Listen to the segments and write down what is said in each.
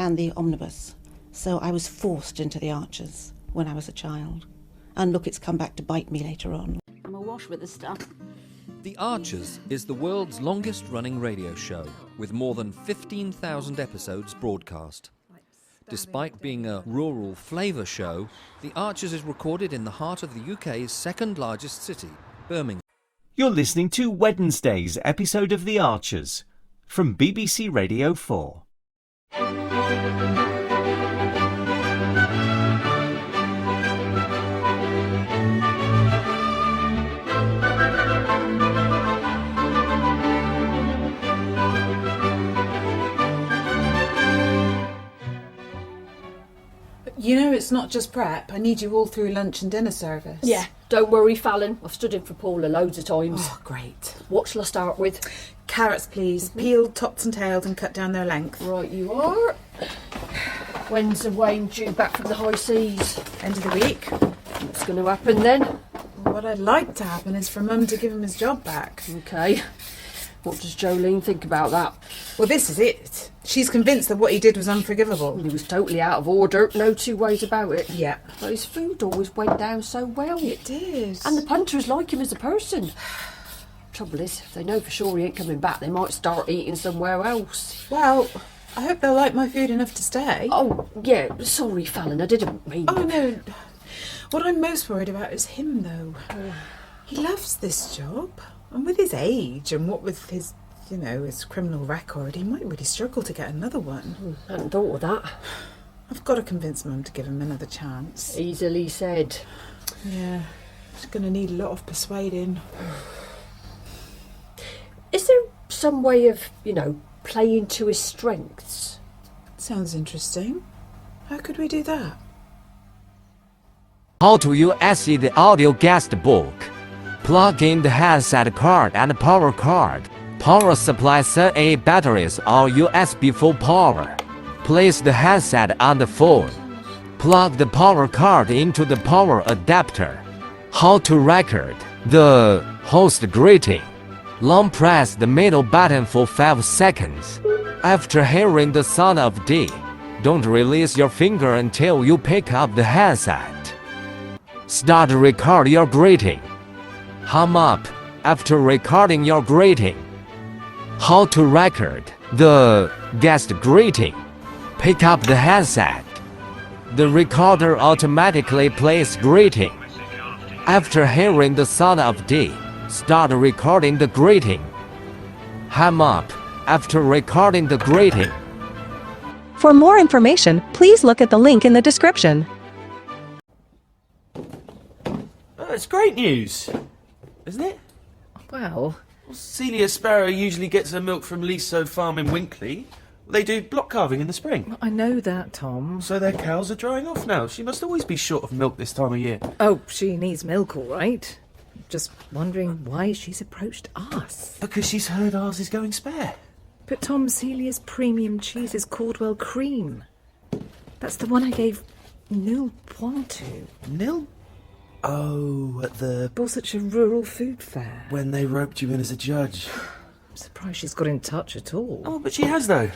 and the omnibus. So I was forced into the Archers when I was a child. And look, it's come back to bite me later on. I'm awash with the stuff. The Archers is the world's longest-running radio show, with more than 15,000 episodes broadcast. Despite being a rural flavour show, The Archers is recorded in the heart of the UK's second-largest city, Birmingham. You're listening to Wednesday's episode of The Archers from BBC Radio 4. You know, it's not just prep. I need you all through lunch and dinner service. Yeah, don't worry, Fallon. I've stood in for Paula loads of times. Oh, great. What shall I start with? Carrots, please. Peeled, tops and tailed and cut down their length. Right, you are. When's the Wayne due back from the high seas? End of the week. What's going to happen then? What I'd like to happen is for Mum to give him his job back. Okay. What does Jolene think about that? Well, this is it. She's convinced that what he did was unforgivable. He was totally out of order, no two ways about it. Yeah. But his food always went down so well. It did. And the punters like him as a person. Trouble is, if they know for sure he ain't coming back, they might start eating somewhere else. Well, I hope they'll like my food enough to stay. Oh, yeah, sorry, Fallon, I didn't mean... Oh, no. What I'm most worried about is him, though. He loves this job. And with his age and what with his, you know, his criminal record, he might really struggle to get another one. I hadn't thought of that. I've got to convince Mum to give him another chance. Easily said. Yeah, he's going to need a lot of persuading. Is there some way of, playing to his strengths? Sounds interesting. How could we do that? How to USB the audio GuestBook. Plug in the headset card and power card. Power supply AA batteries or USB full power. Place the headset on the phone. Plug the power card into the power adapter. How to record the host greeting. Long press the middle button for 5 seconds. After hearing the sound of D, don't release your finger until you pick up the headset. Start record your greeting. Hum up after recording your greeting. How to record the guest greeting. Pick up the headset. The recorder automatically plays greeting. After hearing the sound of D, start recording the greeting. Hum up after recording the greeting. For more information, please look at the link in the description. It's great news, isn't it? Well, Celia Sparrow usually gets her milk from Liso Farm in Winkley. They do block calving in the spring. I know that, Tom. So their cows are drying off now. She must always be short of milk this time of year. Oh, she needs milk, all right. Just wondering why she's approached us. Because she's heard ours is going spare. But Tom, Celia's premium cheese is Cordwell Cream. That's the one I gave nil point to. Nil? Oh, at the... Such a rural food fair. When they roped you in as a judge. I'm surprised she's got in touch at all. Oh, but she has, though.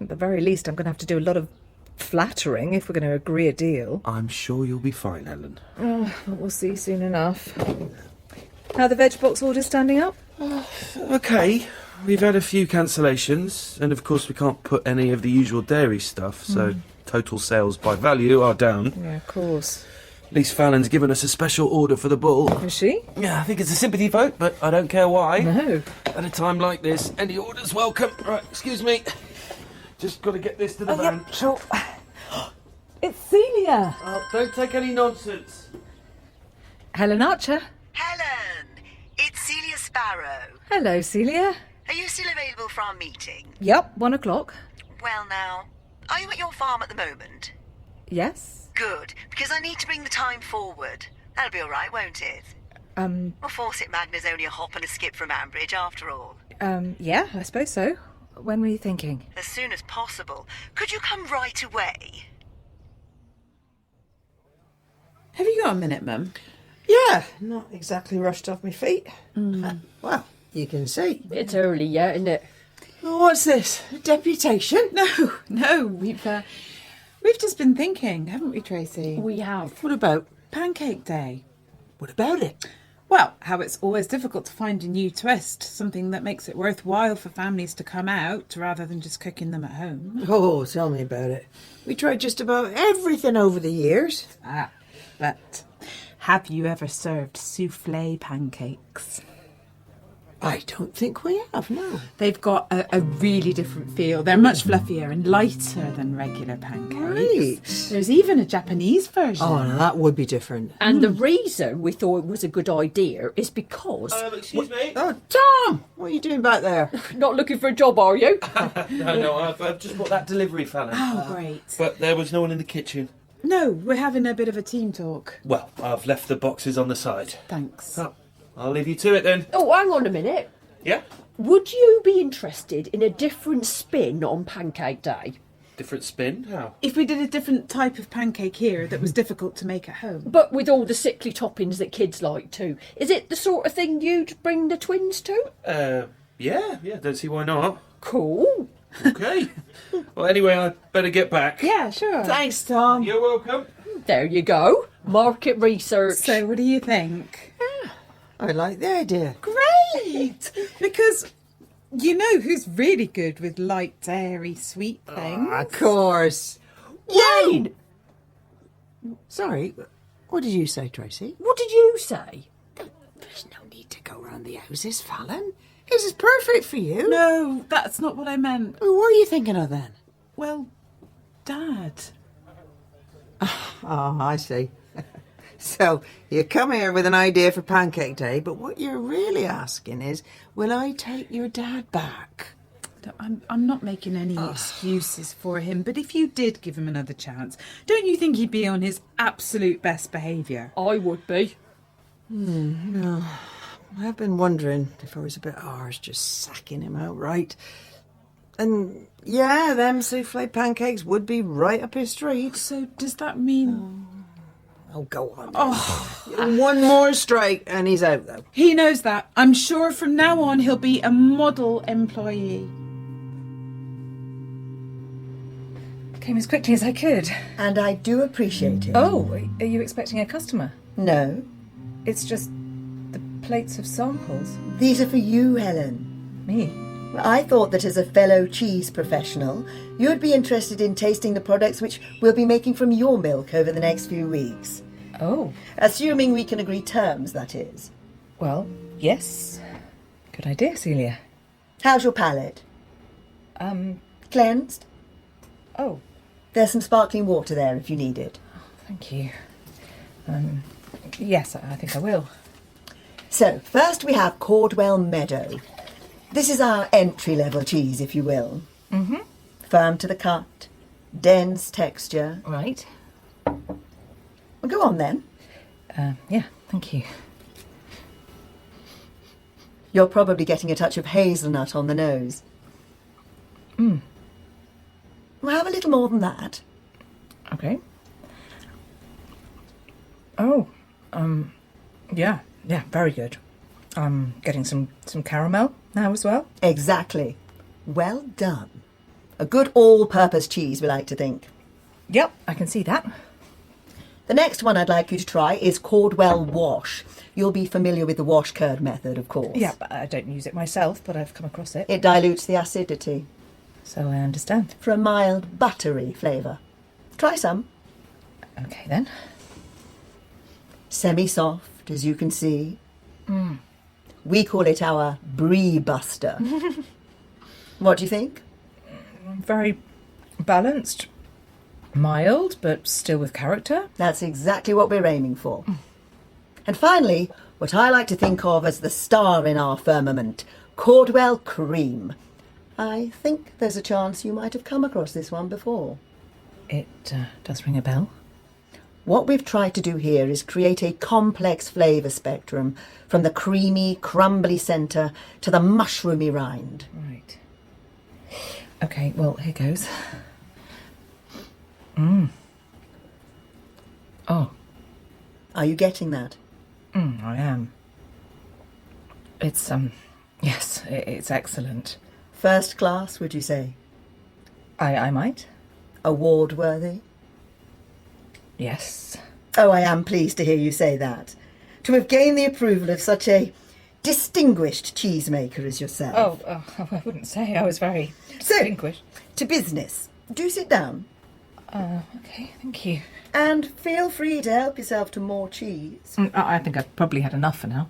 At the very least, I'm going to have to do a lot of flattering if we're going to agree a deal. I'm sure you'll be fine, Helen. Oh, but we'll see soon enough. How are the veg box orders standing up? Okay. We've had a few cancellations, and of course we can't put any of the usual dairy stuff, so total sales by value are down. Yeah, of course. At least Fallon's given us a special order for the bull. Is she? Yeah, I think it's a sympathy vote, but I don't care why. No. At a time like this, any order's welcome. Right, excuse me. Just got to get this to the van. Yep, sure. It's Celia. Oh, don't take any nonsense. Helen Archer. Helen, it's Celia Sparrow. Hello, Celia. Are you still available for our meeting? Yep, 1 o'clock. Well now, are you at your farm at the moment? Yes. Good, because I need to bring the time forward. That'll be all right, won't it? Well, Fawcett Magna's only a hop and a skip from Ambridge, after all. Yeah, I suppose so. When were you thinking? As soon as possible. Could you come right away? Have you got a minute, Mum? Yeah, not exactly rushed off my feet. Well, you can see. it's early yet, isn't it? What's this? A deputation? No, we've just been thinking, haven't we, Tracy? We have. What about? Pancake Day. What about it? Well, how it's always difficult to find a new twist, something that makes it worthwhile for families to come out rather than just cooking them at home. Oh, tell me about it. We tried just about everything over the years. But have you ever served soufflé pancakes? I don't think we have, no. They've got a really different feel. They're much fluffier and lighter than regular pancakes. Right. There's even a Japanese version. Oh, now that would be different. And the reason we thought it was a good idea is because... Excuse me? Oh, Tom! What are you doing back there? Not looking for a job, are you? No, I've just bought that delivery fella. Oh, great. But there was no one in the kitchen. No, we're having a bit of a team talk. Well, I've left the boxes on the side. Thanks. Oh, I'll leave you to it then. Oh, hang on a minute. Yeah? Would you be interested in a different spin on Pancake Day? Different spin? How? If we did a different type of pancake here that was difficult to make at home. But with all the sickly toppings that kids like too. Is it the sort of thing you'd bring the twins to? Yeah, don't see why not. Cool. Okay. Well, anyway, I'd better get back. Yeah, sure. Thanks, Tom. You're welcome. There you go. Market research. So what do you think? I like the idea. Great! Because you know who's really good with light, airy, sweet things? Of course. Jane! Sorry, what did you say, Tracy? What did you say? There's no need to go round the houses, Fallon. This is perfect for you. No, that's not what I meant. Well, what are you thinking of then? Well, Dad. Oh, I see. So, you come here with an idea for Pancake Day, but what you're really asking is, will I take your dad back? I'm not making any excuses for him, but if you did give him another chance, don't you think he'd be on his absolute best behaviour? I would be. No. I've been wondering if I was a bit harsh just sacking him outright. And, yeah, them soufflé pancakes would be right up his street. So does that mean... Oh, go on. Oh, one more strike and he's out, though. He knows that. I'm sure from now on he'll be a model employee. Came as quickly as I could. And I do appreciate it. Oh, are you expecting a customer? No. It's just the plates of samples. These are for you, Helen. Me? I thought that as a fellow cheese professional, you'd be interested in tasting the products which we'll be making from your milk over the next few weeks. Oh. Assuming we can agree terms, that is. Well, yes. Good idea, Celia. How's your palate? Cleansed? Oh. There's some sparkling water there if you need it. Thank you. Yes, I think I will. So, first we have Cordwell Meadow. This is our entry-level cheese, if you will. Mm-hmm. Firm to the cut, dense texture. Right. Well, go on then. Yeah, thank you. You're probably getting a touch of hazelnut on the nose. Mm. Well, have a little more than that. Okay. Oh, yeah, very good. I'm getting some caramel now as well. Exactly. Well done. A good all-purpose cheese, we like to think. Yep, I can see that. The next one I'd like you to try is Cordwell Wash. You'll be familiar with the wash curd method, of course. Yeah, I don't use it myself, but I've come across it. It dilutes the acidity. So I understand. For a mild, buttery flavour. Try some. Okay, then. Semi-soft, as you can see. Mm. We call it our brie buster. What do you think? Very balanced. Mild, but still with character. That's exactly what we're aiming for. And finally, what I like to think of as the star in our firmament, Cordwell Cream. I think there's a chance you might have come across this one before. It does ring a bell. What we've tried to do here is create a complex flavour spectrum from the creamy, crumbly centre to the mushroomy rind. Right. Okay, well, here goes. Mm. Oh. Are you getting that? I am. It's, yes, it's excellent. First class, would you say? I might. Award-worthy? Yes. Oh, I am pleased to hear you say that. To have gained the approval of such a distinguished cheesemaker as yourself. Oh, I wouldn't say I was very distinguished. So, to business. Do sit down. Okay, thank you. And feel free to help yourself to more cheese. I think I've probably had enough for now.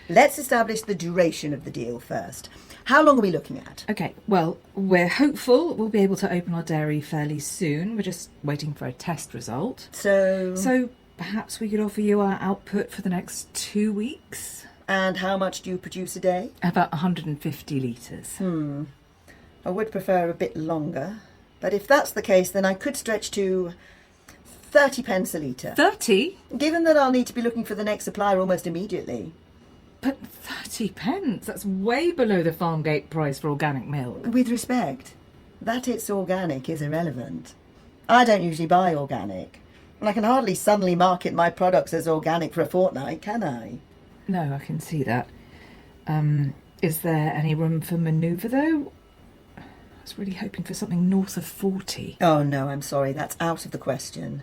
Let's establish the duration of the deal first. How long are we looking at? Okay, well, we're hopeful we'll be able to open our dairy fairly soon. We're just waiting for a test result. So perhaps we could offer you our output for the next 2 weeks. And how much do you produce a day? About 150 litres. I would prefer a bit longer. But if that's the case, then I could stretch to 30 pence a litre. 30? Given that I'll need to be looking for the next supplier almost immediately. But 30 pence? That's way below the farm gate price for organic milk. With respect, that it's organic is irrelevant. I don't usually buy organic. And I can hardly suddenly market my products as organic for a fortnight, can I? No, I can see that. Is there any room for manoeuvre, though? I was really hoping for something north of 40. Oh, no, I'm sorry. That's out of the question.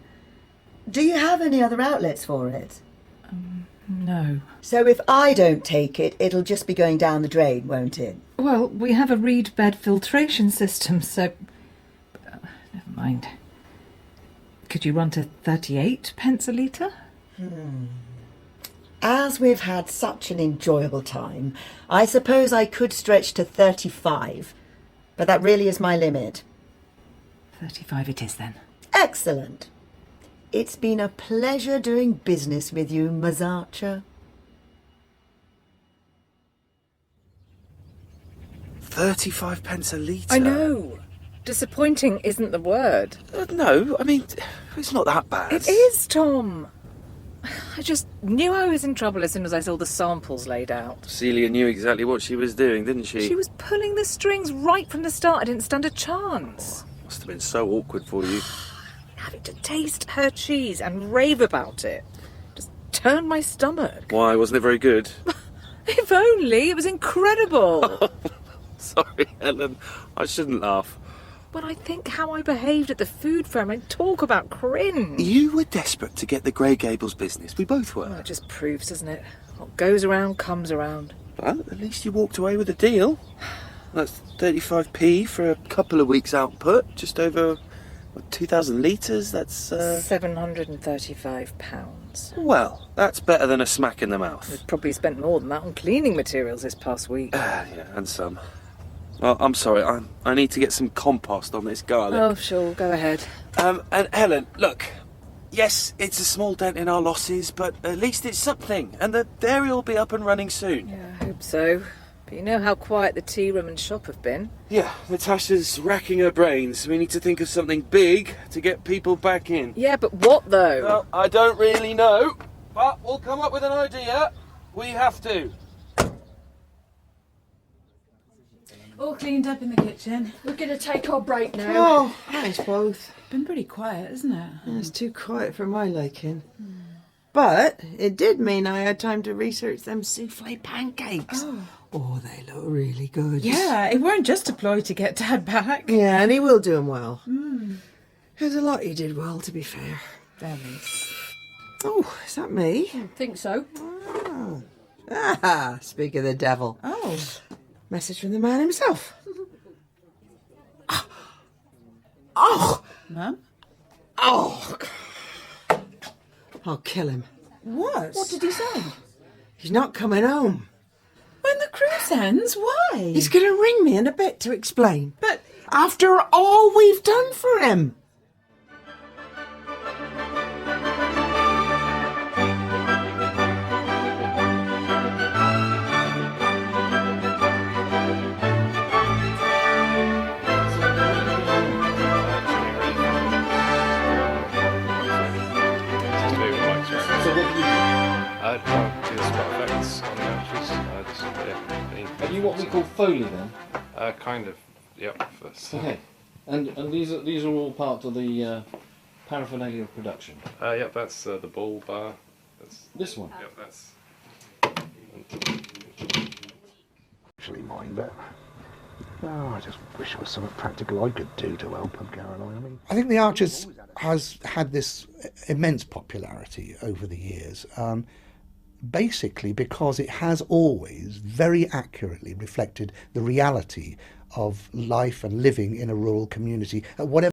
Do you have any other outlets for it? No. So if I don't take it, it'll just be going down the drain, won't it? Well, we have a reed bed filtration system, so... never mind. Could you run to 38 pence a litre? As we've had such an enjoyable time, I suppose I could stretch to 35. But that really is my limit. 35 it is, then. Excellent. It's been a pleasure doing business with you, Ms. Archer. 35 pence a litre? I know. Disappointing isn't the word. No, I mean, it's not that bad. It is, Tom. I just knew I was in trouble as soon as I saw the samples laid out. Celia knew exactly what she was doing, didn't she? She was pulling the strings right from the start. I didn't stand a chance. Must have been so awkward for you. Having to taste her cheese and rave about it just turned my stomach. Why, wasn't it very good? If only. It was incredible. Sorry, Helen. I shouldn't laugh. But I think how I behaved at the food fair, and talk about cringe. You were desperate to get the Grey Gables business. We both were. Well, it just proves, doesn't it? What goes around comes around. But at least you walked away with a deal. That's 35p for a couple of weeks' output. Just over 2,000 litres. That's £735. Well, that's better than a smack in the mouth. We've probably spent more than that on cleaning materials this past week. Yeah, and some. Well, I'm sorry. I need to get some compost on this garlic. Oh, sure. Go ahead. And Helen, look. Yes, it's a small dent in our losses, but at least it's something. And the dairy will be up and running soon. Yeah, I hope so. But you know how quiet the tea room and shop have been. Yeah, Natasha's racking her brains. We need to think of something big to get people back in. Yeah, but what though? Well, I don't really know, but we'll come up with an idea. We have to. All cleaned up in the kitchen. We're going to take our break now. Oh, thanks both. Been pretty quiet, isn't it? It's too quiet for my liking. But it did mean I had time to research them soufflé pancakes. Oh, they look really good. Yeah, it weren't just a ploy to get Dad back. Yeah, and he will do 'em well. There's a lot he did well, to be fair. Oh, is that me? I think so. Oh. Ah, speak of the devil. Oh. Message from the man himself. Oh! Mum? Oh! I'll kill him. What? What did he say? He's not coming home. When the cruise ends, why? He's going to ring me in a bit to explain. But after all we've done for him. Are you what we call Foley then? Kind of, yep. Okay. And these are all part of the paraphernalia of production? Yep, that's the bull bar. That's this one? Yep, that's... Actually mine, but Oh, I just wish there was something practical I could do to help them, Caroline. I think the Archers has had this immense popularity over the years, basically because it has always very accurately reflected the reality of life and living in a rural community at whatever